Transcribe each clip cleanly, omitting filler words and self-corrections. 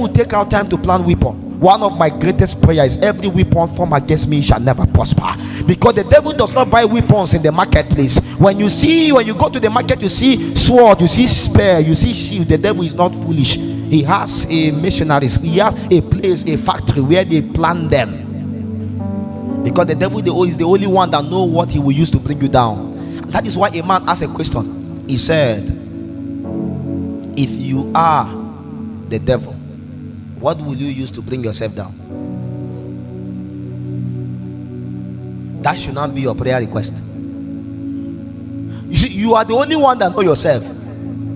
devil take out time to plan weapon, one of my greatest prayers is every weapon formed against me shall never prosper. Because the devil does not buy weapons in the marketplace. When you go to the market, you see sword, you see spear, you see shield. The devil is not foolish. He has a missionaries, he has a place, a factory where they plant them. Because the devil is the only one that know what he will use to bring you down. And that is why a man asked a question. He said, if you are the devil, what will you use to bring yourself down? That should not be your prayer request. You are the only one that know yourself.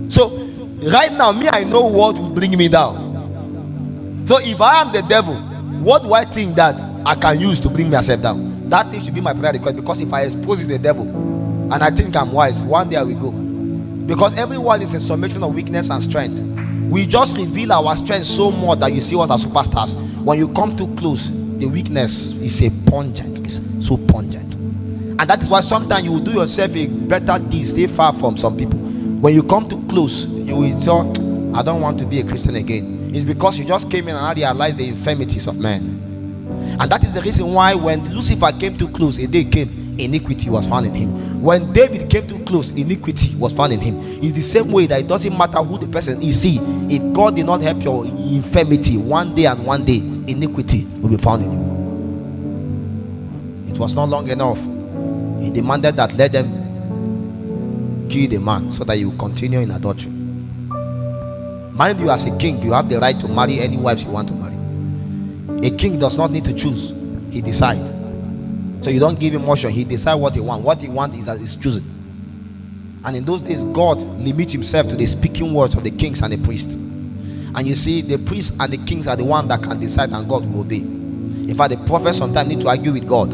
So right now, me, I know what will bring me down. So if I am the devil, what do I think that I can use to bring myself down? That thing should be my prayer request. Because if I expose the devil and I think I'm wise, one day I will go. Because everyone is a summation of weakness and strength. We just reveal our strength so much that you see us as superstars. When you come too close, the weakness is pungent. It's so pungent. And that is why sometimes you will do yourself a better deed. Stay far from some people. When you come too close, you will say, I don't want to be a Christian again. It's because you just came in and now realized the infirmities of men. And that is the reason why when Lucifer came too close, a day came, iniquity was found in him. When David came too close, iniquity was found in him. It's the same way that it doesn't matter who the person is. See, if God did not help your infirmity, one day iniquity will be found in you. It was not long enough. He demanded that let them kill the man so that you continue in adultery. Mind you, as a king, you have the right to marry any wives you want to marry. A king does not need to choose, he decides. So you don't give him motion, he decides what he wants. What he wants is that he's chosen. And in those days, God limits himself to the speaking words of the kings and the priests. And you see, the priests and the kings are the one that can decide, and God will obey. In fact, the prophets sometimes need to argue with God,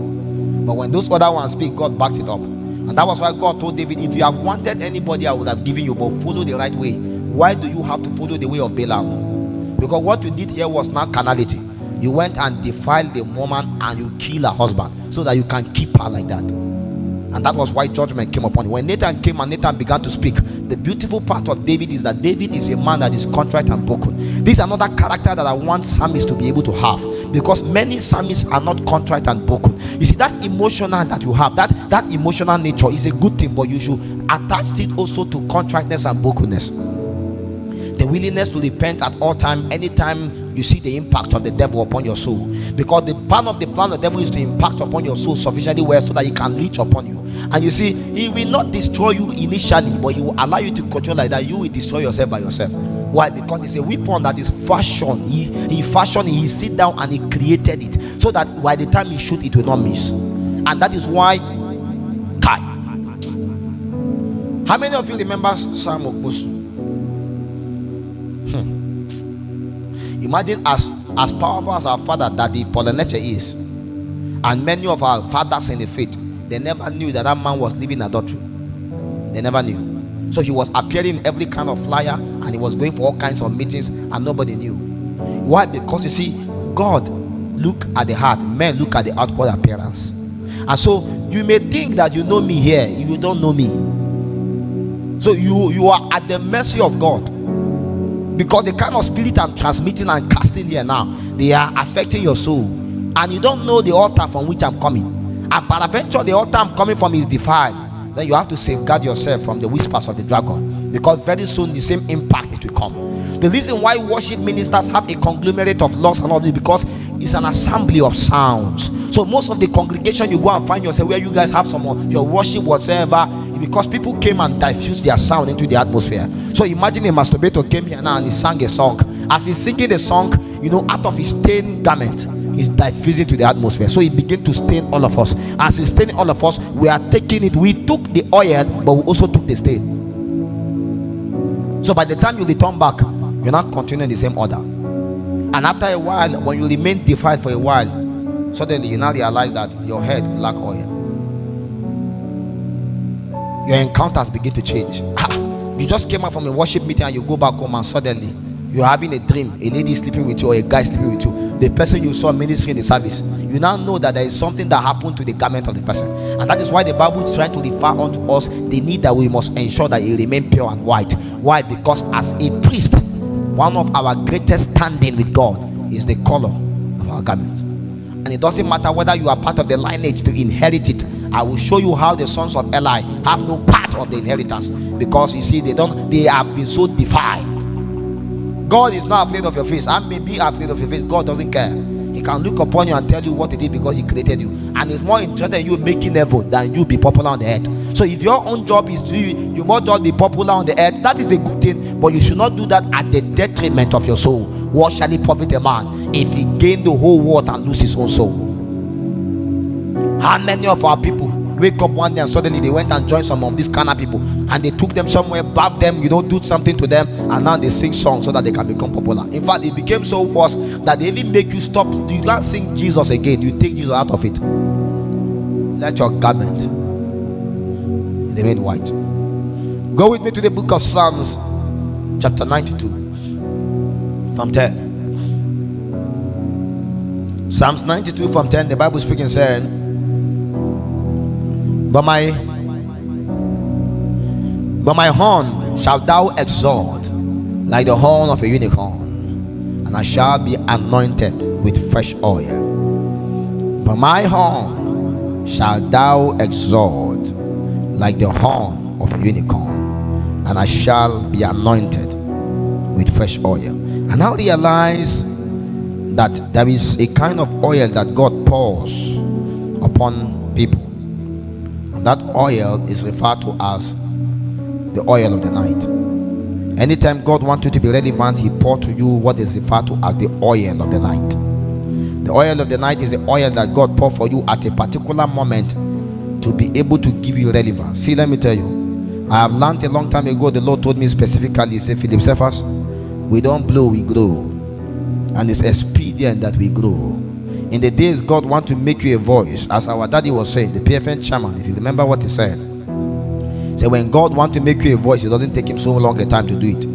but when those other ones speak, God backed it up. And that was why God told David, if you have wanted anybody, I would have given you, but follow the right way. Why do you have to follow the way of Balaam? Because what you did here was not carnality. You went and defiled the woman and you killed her husband so that you can keep her like that. And that was why judgment came upon you. When Nathan came and Nathan began to speak, the beautiful part of David is that David is a man that is contrite and broken. This is another character that I want psalmists to be able to have, because many psalmists are not contrite and broken. You see, that emotional that you have, that emotional nature is a good thing, but you should attach it also to contriteness and brokenness. The willingness to repent at all time, anytime you see the impact of the devil upon your soul. Because the plan of the devil is to impact upon your soul sufficiently well so that he can leech upon you. And you see, he will not destroy you initially, but he will allow you to control like that. You will destroy yourself by yourself. Why? Because it's a weapon that is fashioned. He fashioned it, he sit down and he created it so that by the time he shoot, it will not miss. And that is why Kai. How many of you remember Sam Okusu? Imagine as powerful as our father Daddy Polyneche is, and many of our fathers in the faith, they never knew that man was living adultery. They never knew. So he was appearing in every kind of flyer and he was going for all kinds of meetings and nobody knew. Why? Because you see, God look at the heart, men look at the outward appearance. And so you may think that you know me here, you don't know me. So you are at the mercy of God. Because the kind of spirit I'm transmitting and casting here now, they are affecting your soul, and you don't know the altar from which I'm coming. And peradventure the altar I'm coming from is defiled. Then you have to safeguard yourself from the whispers of the dragon, because very soon the same impact it will come. The reason why worship ministers have a conglomerate of laws and all this, because it's an assembly of sounds. So most of the congregation, you go and find yourself where you guys have some of your worship whatsoever, because people came and diffused their sound into the atmosphere. So imagine a masturbator came here now and he sang a song. As he's singing the song, out of his stained garment, he's diffusing to the atmosphere. So he began to stain all of us. As he's staining all of us, we are taking it. We took the oil, but we also took the stain. So by the time you return back, you're not continuing the same order. And after a while, when you remain defiled for a while, suddenly you now realize that your head lack oil. Your encounters begin to change. You just came out from a worship meeting and you go back home and suddenly you're having a dream, a lady sleeping with you or a guy sleeping with you, the person you saw ministering in the service. You now know that there is something that happened to the garment of the person. And that is why the Bible is trying to refer unto us the need that we must ensure that it remain pure and white. Why? Because as a priest, one of our greatest standing with God is the color of our garment. And it doesn't matter whether you are part of the lineage to inherit it. I will show you how the sons of Eli have no part of the inheritance, because you see, they have been so defiled. God is not afraid of your face. I may be afraid of your face. God doesn't care. He can look upon you and tell you what it is, because he created you, and is more interested in you making heaven than you be popular on the earth. So if your own job is to you must just be popular on the earth, that is a good thing, but you should not do that at the detriment of your soul. What shall it profit a man if he gain the whole world and lose his own soul? How many of our people wake up one day and suddenly they went and joined some of these kind of people, and they took them somewhere, bathed them, do something to them, and now they sing songs so that they can become popular. In fact, it became so worse that they even make you stop. You can't sing Jesus again. You take Jesus out of it. Let your garment remain white. Go with me to the book of Psalms chapter 92 from 10. Psalms 92 from 10, the Bible speaking, saying, But my horn shalt thou exalt like the horn of a unicorn, and I shall be anointed with fresh oil. But my horn shalt thou exalt like the horn of a unicorn, and I shall be anointed with fresh oil. And now realize that there is a kind of oil that God pours upon people. That oil is referred to as the oil of the night. Anytime God wants you to be relevant, he pours to you what is referred to as the oil of the night. The oil of the night is the oil that God pours for you at a particular moment to be able to give you relevance. See, let me tell you, I have learned a long time ago. The Lord told me specifically, he said, Philip, Cephas, we don't blow, we grow, and it's expedient that we grow. In the days God wants to make you a voice, as our daddy was saying, the PFN chairman, if you remember what he said, when God wants to make you a voice, it doesn't take him so long a time to do it.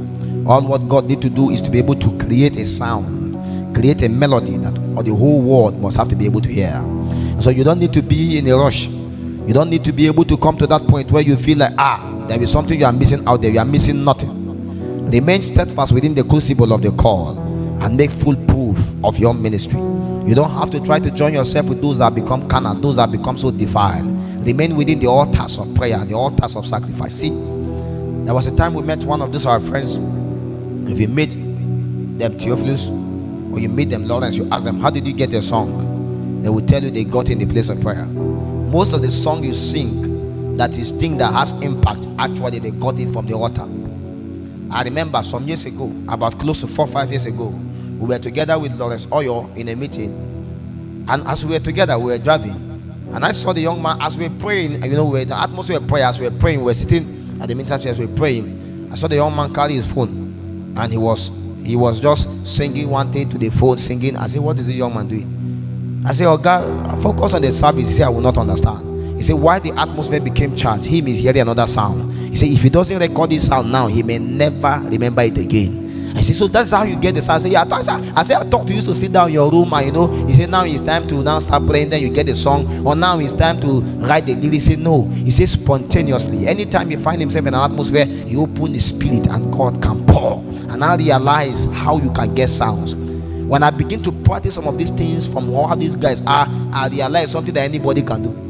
All what God needs to do is to be able to create a sound, create a melody that the whole world must have to be able to hear. So you don't need to be in a rush. You don't need to be able to come to that point where you feel like, there is something you are missing out there. You are missing nothing. Remain steadfast within the crucible of the call and make full proof of your ministry. You don't have to try to join yourself with those that become carnal, those that become so defiled. Remain within the altars of prayer, the altars of sacrifice. See, there was a time we met one of those our friends. If you meet them Theophilus, or you meet them Lawrence, you ask them, how did you get your song? They will tell you they got in the place of prayer. Most of the song you sing, that is thing that has impact, actually they got it from the altar. I remember some years ago, about close to 4 or 5 years ago, we were together with Lawrence Oyo in a meeting, and as we were together, we were driving, and I saw the young man as we were praying. We were in the atmosphere of prayer. As we were praying, we were sitting at the ministry as we were praying. I saw the young man carry his phone, and he was just singing one thing to the phone, singing. I said, what is this young man doing? I said, oh God, focus on the service. He said, I will not understand. He said, why the atmosphere became charged? Him is hearing another sound. He said, if he doesn't record this sound now, he may never remember it again. I said, so that's how you get the sound. I said, yeah, I thought you used to sit down in your room and he said, now it's time to now start playing, then you get the song, or now it's time to write the lyrics. He said, no. He said, spontaneously. Anytime you find himself in an atmosphere, you open the spirit and God can pour. And I realize how you can get sounds. When I begin to practice some of these things from how these guys are, I realize something that anybody can do.